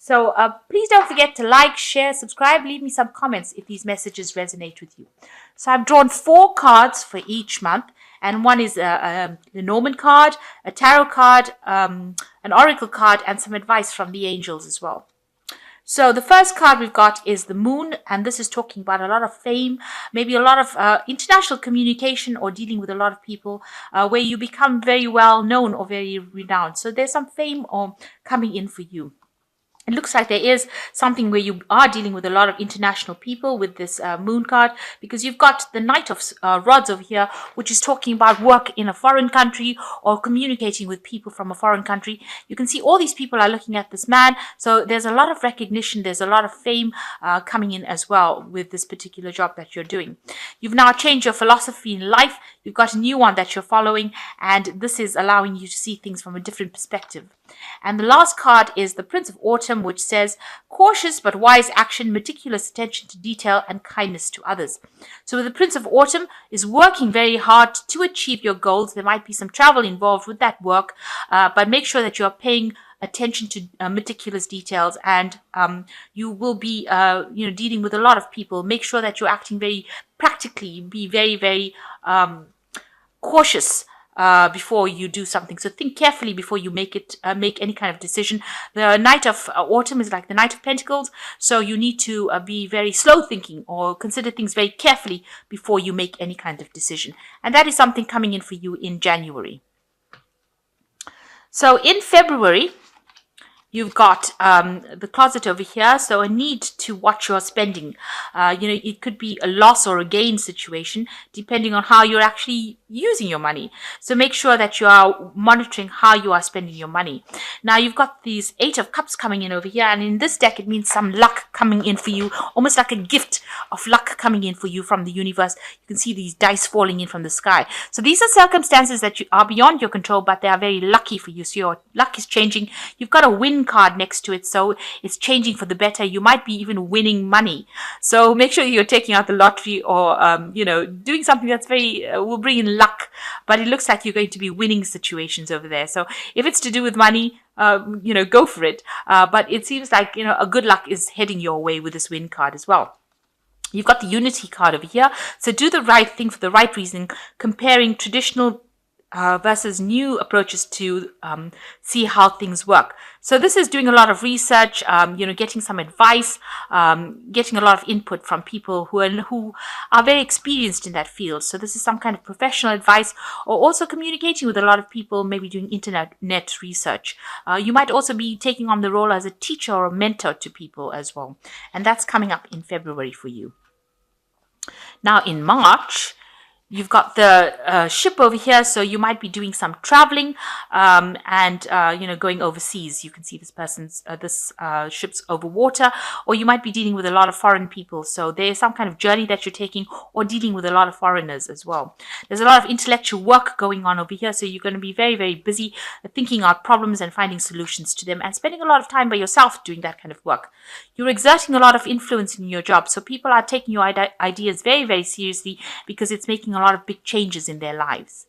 So please don't forget to like, share, subscribe, leave me some comments if these messages resonate with you. So I've drawn 4 cards for each month, and one is a Lenormand card, a tarot card, an oracle card, and some advice from the angels as well. So the first card we've got is the Moon, and this is talking about a lot of fame, maybe a lot of international communication, or dealing with a lot of people where you become very well known or very renowned. So there's some fame or coming in for you. It looks like there is something where you are dealing with a lot of international people with this Moon card, because you've got the Knight of Rods over here, which is talking about work in a foreign country or communicating with people from a foreign country. You can see all these people are looking at this man. So there's a lot of recognition. There's a lot of fame coming in as well with this particular job that you're doing. You've now changed your philosophy in life. You've got a new one that you're following, and this is allowing you to see things from a different perspective. And the last card is the Prince of Autumn, which says cautious but wise action, meticulous attention to detail, and kindness to others. So the Prince of Autumn is working very hard to achieve your goals. There might be some travel involved with that work, but make sure that you are paying attention to meticulous details, and you will be dealing with a lot of people. Make sure that you're acting very practically. Be very, very cautious before you do something. So think carefully before you make any kind of decision. The Knight of Autumn is like the Knight of Pentacles, so you need to be very slow thinking or consider things very carefully before you make any kind of decision. And that is something coming in for you in January. So in February, you've got the closet over here, so a need to watch your spending. It could be a loss or a gain situation, depending on how you're actually using your money. So make sure that you are monitoring how you are spending your money. Now you've got these 8 of Cups coming in over here, and in this deck it means some luck coming in for you, almost like a gift of luck coming in for you from the universe. You can see these dice falling in from the sky. So these are circumstances that are beyond your control, but they are very lucky for you. So your luck is changing. You've got a win card next to it, so it's changing for the better. You might be even winning money. So make sure you're taking out the lottery, or doing something that's very will bring in luck. But it looks like you're going to be winning situations over there. So if it's to do with money, go for it. But it seems like a good luck is heading your way with this win card as well. You've got the Unity card over here. So do the right thing for the right reason, comparing traditional versus new approaches to see how things work. So this is doing a lot of research, getting some advice, getting a lot of input from people who are very experienced in that field. So this is some kind of professional advice, or also communicating with a lot of people, maybe doing internet research. You might also be taking on the role as a teacher or a mentor to people as well. And that's coming up in February for you. Now in March, you've got the ship over here, so you might be doing some traveling and going overseas. You can see this person's ship's over water, or you might be dealing with a lot of foreign people. So there's some kind of journey that you're taking, or dealing with a lot of foreigners as well. There's a lot of intellectual work going on over here, so you're going to be very, very busy thinking out problems and finding solutions to them, and spending a lot of time by yourself doing that kind of work. You're exerting a lot of influence in your job, so people are taking your ideas very, very seriously, because it's making a lot of big changes in their lives,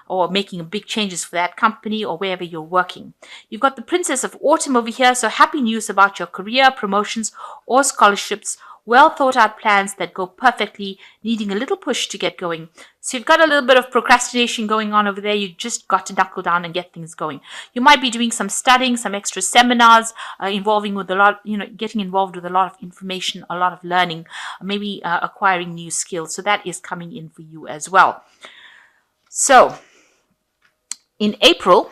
or making big changes for that company or wherever you're working. You've got the Princess of Autumn over here, so happy news about your career, promotions, or scholarships. Well thought out plans that go perfectly, needing a little push to get going. So you've got a little bit of procrastination going on over there. You just got to knuckle down and get things going. You might be doing some studying, some extra seminars, involving with a lot, getting involved with a lot of information, a lot of learning, maybe acquiring new skills. So that is coming in for you as well. So in April,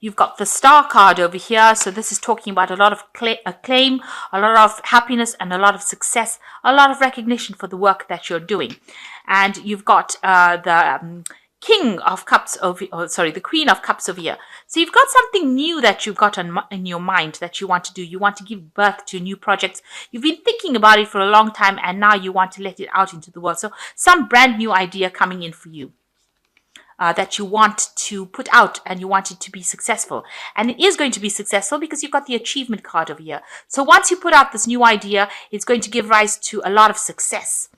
you've got the Star card over here. So this is talking about a lot of acclaim, a lot of happiness, and a lot of success, a lot of recognition for the work that you're doing. And you've got the King of Cups over, the Queen of Cups over here. So you've got something new that you've got in your mind that you want to do. You want to give birth to new projects. You've been thinking about it for a long time, and now you want to let it out into the world. So some brand new idea coming in for you. That you want to put out, and you want it to be successful. And it is going to be successful because you've got the achievement card over here. So once you put out this new idea, it's going to give rise to a lot of success.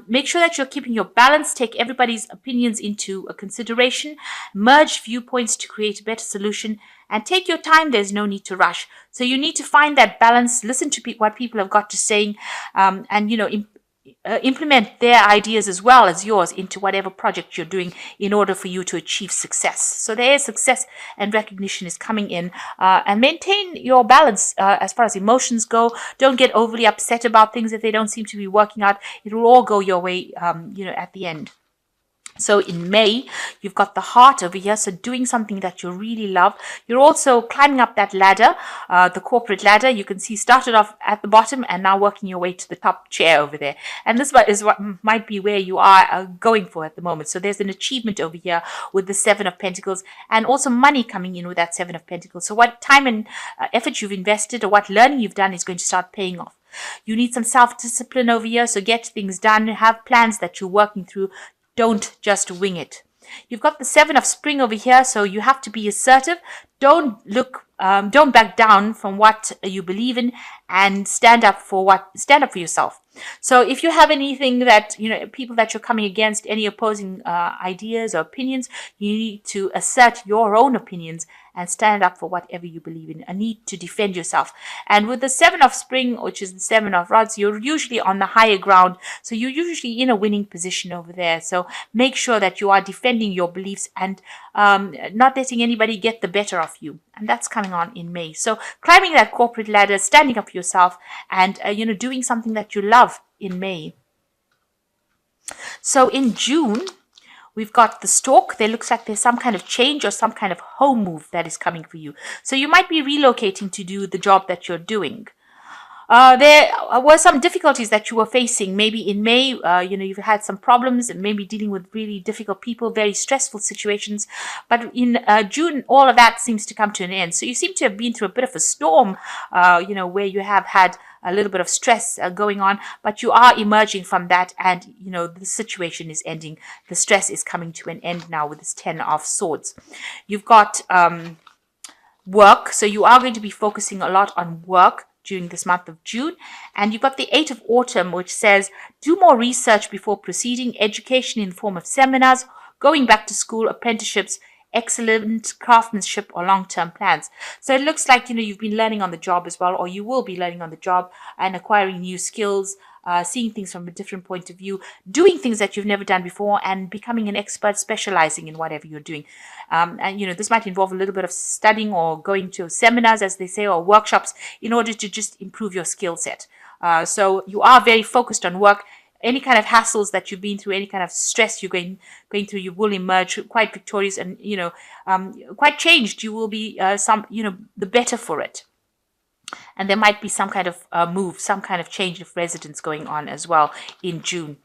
Make sure that you're keeping your balance, take everybody's opinions into consideration, merge viewpoints to create a better solution, and take your time. There's no need to rush. So you need to find that balance, listen to what people have got to say, and, implement their ideas as well as yours into whatever project you're doing in order for you to achieve success. So there is success and recognition is coming in, and maintain your balance as far as emotions go. Don't get overly upset about things if they don't seem to be working out. It will all go your way, at the end. So in May, you've got the heart over here. So doing something that you really love. You're also climbing up that ladder, the corporate ladder. You can see started off at the bottom and now working your way to the top chair over there. And this is what might be where you are going for at the moment. So there's an achievement over here with the Seven of Pentacles, and also money coming in with that Seven of Pentacles. So what time and effort you've invested or what learning you've done is going to start paying off. You need some self-discipline over here. So get things done. Have plans that you're working through. Don't just wing it. You've got the Seven of Spring over here, so you have to be assertive. Don't back down from what you believe in, and stand up for yourself. So if you have anything that, people that you're coming against, any opposing ideas or opinions, you need to assert your own opinions and stand up for whatever you believe in, and need to defend yourself. And with the Seven of Spring, which is the Seven of Rods, you're usually on the higher ground. So you're usually in a winning position over there. So make sure that you are defending your beliefs and not letting anybody get the better of you. And that's coming on in May. So climbing that corporate ladder, standing up for yourself, and, doing something that you love in May. So in June, we've got the Stork. There looks like there's some kind of change or some kind of home move that is coming for you. So you might be relocating to do the job that you're doing. There were some difficulties that you were facing. Maybe in May, you've had some problems and maybe dealing with really difficult people, very stressful situations. But in June, all of that seems to come to an end. So you seem to have been through a bit of a storm, where you have had a little bit of stress going on, but you are emerging from that, and, the situation is ending. The stress is coming to an end now with this Ten of Swords. You've got work. So you are going to be focusing a lot on work during this month of June. And you've got the Eight of Autumn, which says do more research before proceeding, education in the form of seminars, going back to school, apprenticeships, excellent craftsmanship, or long-term plans. So it looks like, you've been learning on the job as well, or you will be learning on the job and acquiring new skills, seeing things from a different point of view, doing things that you've never done before, and becoming an expert, specializing in whatever you're doing. And this might involve a little bit of studying or going to seminars, as they say, or workshops, in order to just improve your skill set. So you are very focused on work. Any kind of hassles that you've been through, any kind of stress you're going through, you will emerge quite victorious and, quite changed. You will be the better for it. And there might be some kind of move, some kind of change of residence going on as well in June.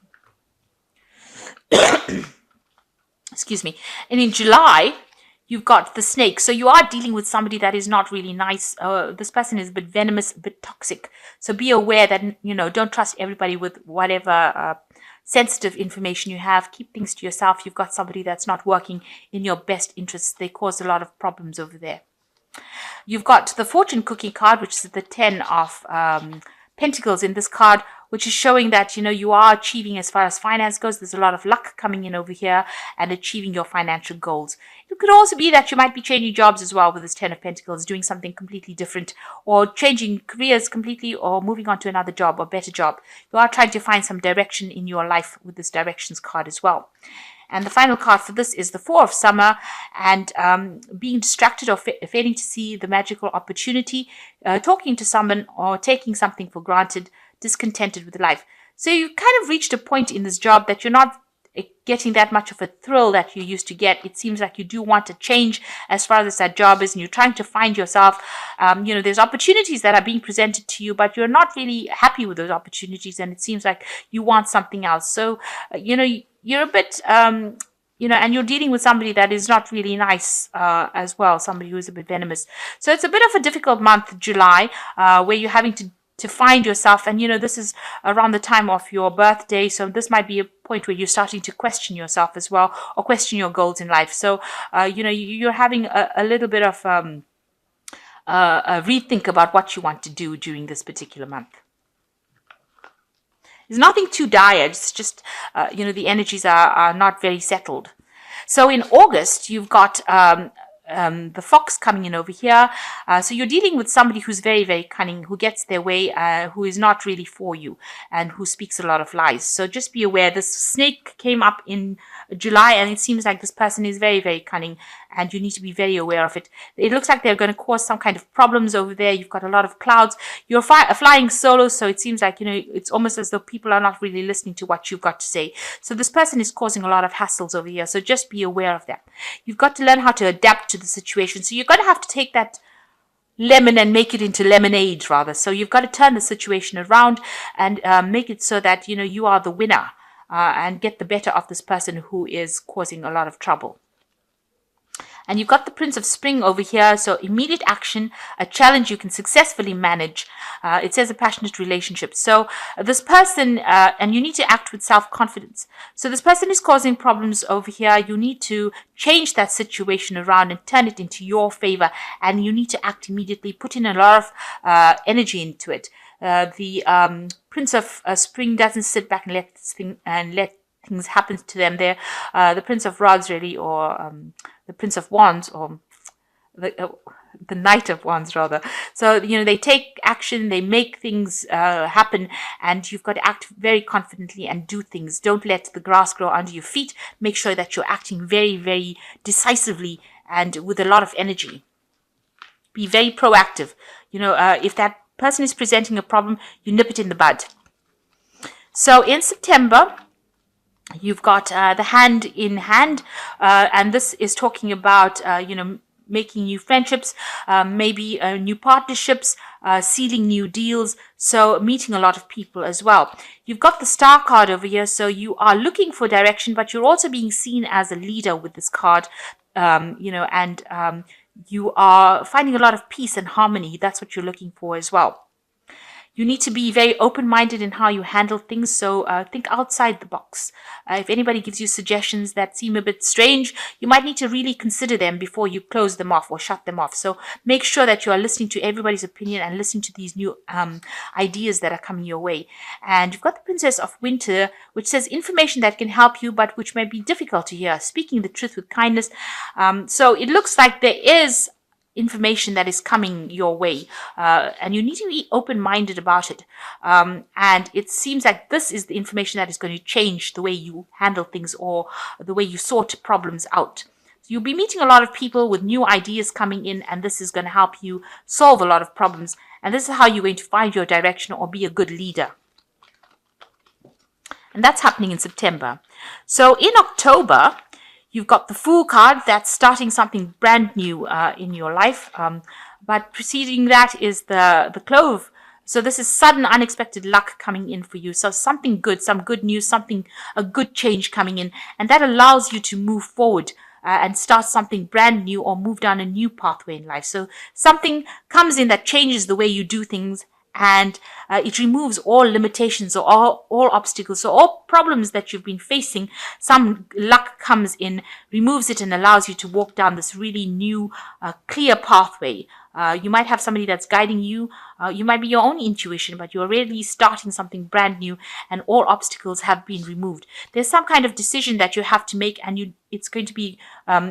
Excuse me. And in July, you've got the Snake. So you are dealing with somebody that is not really nice. This person is a bit venomous, a bit toxic. So be aware that, don't trust everybody with whatever sensitive information you have. Keep things to yourself. You've got somebody that's not working in your best interests. They cause a lot of problems over there. You've got the Fortune Cookie card, which is the Ten of Pentacles in this card, which is showing that, you are achieving as far as finance goes. There's a lot of luck coming in over here and achieving your financial goals. It could also be that you might be changing jobs as well with this Ten of Pentacles, doing something completely different, or changing careers completely, or moving on to another job or better job. You are trying to find some direction in your life with this Directions card as well. And the final card for this is the Four of Summer, and being distracted or failing to see the magical opportunity, talking to someone or taking something for granted, discontented with life. So you kind of reached a point in this job that you're not getting that much of a thrill that you used to get. It seems like you do want to change as far as that job is, and you're trying to find yourself. There's opportunities that are being presented to you, but you're not really happy with those opportunities, and it seems like you want something else. So, you're a bit, and you're dealing with somebody that is not really nice as well, somebody who is a bit venomous. So it's a bit of a difficult month, July, where you're having to find yourself. And, this is around the time of your birthday. So this might be a point where you're starting to question yourself as well, or question your goals in life. So, you're having a little bit of a rethink about what you want to do during this particular month. There's nothing too dire. It's just, the energies are not very settled. So in August, you've got the fox coming in over here. So you're dealing with somebody who's very, very cunning, who gets their way, who is not really for you, and who speaks a lot of lies. So just be aware. This snake came up in July, and it seems like this person is very, very cunning, and you need to be very aware of it. It looks like they're going to cause some kind of problems over there. You've got a lot of clouds. You're flying solo, so it seems like, it's almost as though people are not really listening to what you've got to say. So this person is causing a lot of hassles over here. So just be aware of that. You've got to learn how to adapt to the situation. So you're going to have to take that lemon and make it into lemonade, rather. So you've got to turn the situation around and make it so that, you are the winner, and get the better of this person who is causing a lot of trouble. And you've got the Prince of Spring over here. So immediate action, a challenge you can successfully manage. It says a passionate relationship. So this person, and you need to act with self-confidence. So this person is causing problems over here. You need to change that situation around and turn it into your favor. And you need to act immediately, put in a lot of energy into it. The Prince of Spring doesn't sit back and let things happen to them. They're the Prince of Rods, really, or the Prince of Wands, or the Knight of Wands, rather. So, they take action, they make things happen, and you've got to act very confidently and do things. Don't let the grass grow under your feet. Make sure that you're acting very, very decisively and with a lot of energy. Be very proactive. If that person is presenting a problem, you nip it in the bud. So in September, you've got the Hand in Hand, and this is talking about, making new friendships, maybe new partnerships, sealing new deals, so meeting a lot of people as well. You've got the Star card over here, so you are looking for direction, but you're also being seen as a leader with this card, and you are finding a lot of peace and harmony. That's what you're looking for as well. You need to be very open-minded in how you handle things, so think outside the box. If anybody gives you suggestions that seem a bit strange, you might need to really consider them before you close them off or shut them off. So make sure that you are listening to everybody's opinion and listening to these new ideas that are coming your way. And you've got the Princess of Winter, which says information that can help you, but which may be difficult to hear. Speaking the truth with kindness. So it looks like there is information that is coming your way, and you need to be open-minded about it, and it seems like this is the information that is going to change the way you handle things or the way you sort problems out. So you'll be meeting a lot of people with new ideas coming in, and this is going to help you solve a lot of problems, and this is how you're going to find your direction or be a good leader. And that's happening in September. So in October, you've got the Fool card. That's starting something brand new in your life. But preceding that is the Clove. So this is sudden, unexpected luck coming in for you. So something good, some good news, a good change coming in. And that allows you to move forward and start something brand new or move down a new pathway in life. So something comes in that changes the way you do things, and it removes all limitations or all obstacles. So all problems that you've been facing, some luck comes in, removes it, and allows you to walk down this really new, clear pathway. You might have somebody that's guiding you. You might be your own intuition, but you're really starting something brand new, and all obstacles have been removed. There's some kind of decision that you have to make, and it's going to be,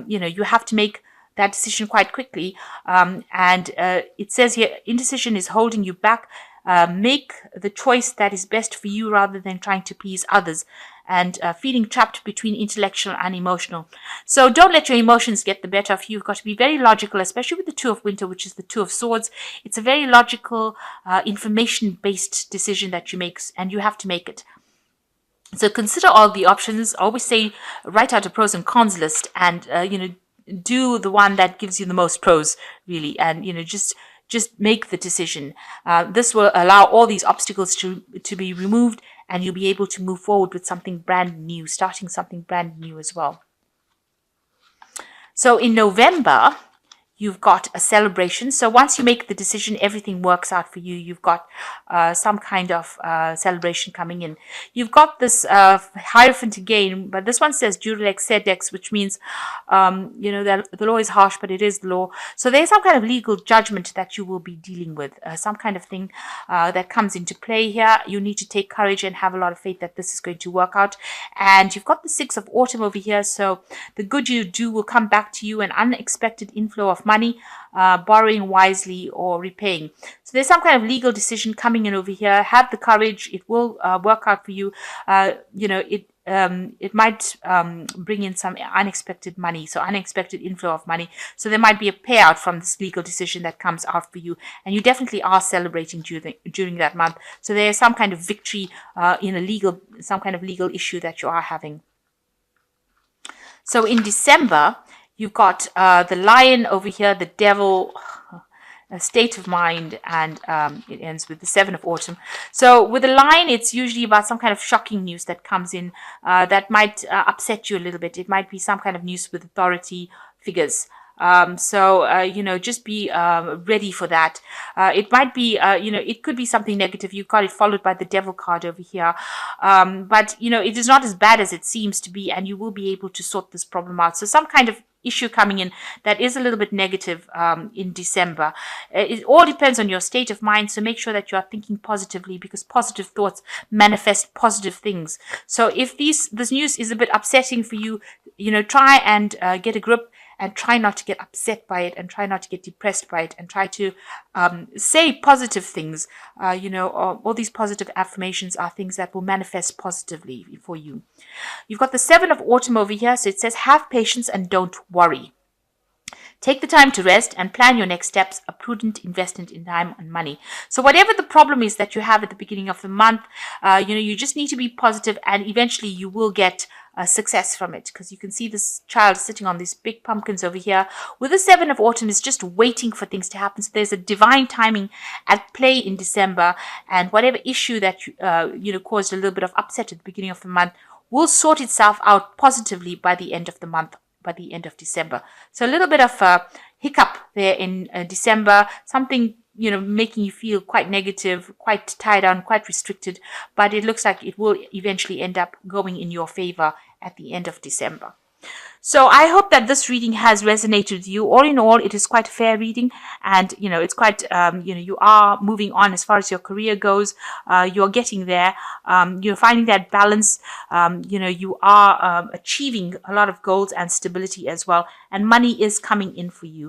you have to make that decision quite quickly. And it says here, indecision is holding you back. Make the choice that is best for you rather than trying to please others, and feeling trapped between intellectual and emotional. So don't let your emotions get the better of you. You've got to be very logical, especially with the Two of Winter, which is the Two of Swords. It's a very logical, information-based decision that you make, and you have to make it. So consider all the options. Always say, write out a pros and cons list, and do the one that gives you the most pros, really, and just make the decision. This will allow all these obstacles to be removed, and you'll be able to move forward with something brand new, starting something brand new as well. So in November, you've got a celebration. So once you make the decision, everything works out for you. You've got some kind of celebration coming in. You've got this Hierophant again, but this one says Jurex Sedex, which means, that the law is harsh, but it is the law. So there's some kind of legal judgment that you will be dealing with, some kind of thing that comes into play here. You need to take courage and have a lot of faith that this is going to work out. And you've got the 6 of Autumn over here. So the good you do will come back to you, an unexpected inflow of money, borrowing wisely or repaying. So there's some kind of legal decision coming in over here. Have the courage. It will work out for you. It might bring in some unexpected money, so unexpected inflow of money. So there might be a payout from this legal decision that comes out for you, and you definitely are celebrating during that month. So there is some kind of victory in some kind of legal issue that you are having. So in December, you've got the Lion over here, the Devil, a state of mind, and it ends with the 7 of Autumn. So with the Lion, it's usually about some kind of shocking news that comes in that might upset you a little bit. It might be some kind of news with authority figures. Just be ready for that. It might be, it could be something negative. You've got it followed by the Devil card over here. But it is not as bad as it seems to be, and you will be able to sort this problem out. So some kind of issue coming in that is a little bit negative in December. It all depends on your state of mind, so make sure that you are thinking positively, because positive thoughts manifest positive things. So if this news is a bit upsetting for you, try and get a grip, and try not to get upset by it, and try not to get depressed by it, and try to say positive things. All these positive affirmations are things that will manifest positively for you. You've got the 7 of Autumn over here, so it says have patience and don't worry. Take the time to rest and plan your next steps, a prudent investment in time and money. So whatever the problem is that you have at the beginning of the month, you just need to be positive, and eventually you will get success from it, because you can see this child sitting on these big pumpkins over here. With the 7 of Autumn, is just waiting for things to happen. So there's a divine timing at play in December, and whatever issue that caused a little bit of upset at the beginning of the month will sort itself out positively by the end of the month, by the end of December. So a little bit of a hiccup there in December, something making you feel quite negative, quite tied down, quite restricted, but it looks like it will eventually end up going in your favor at the end of December. So I hope that this reading has resonated with you. All in all, it is quite a fair reading, and it's quite you are moving on as far as your career goes. You're getting there. You're finding that balance. You are achieving a lot of goals and stability as well, and money is coming in for you.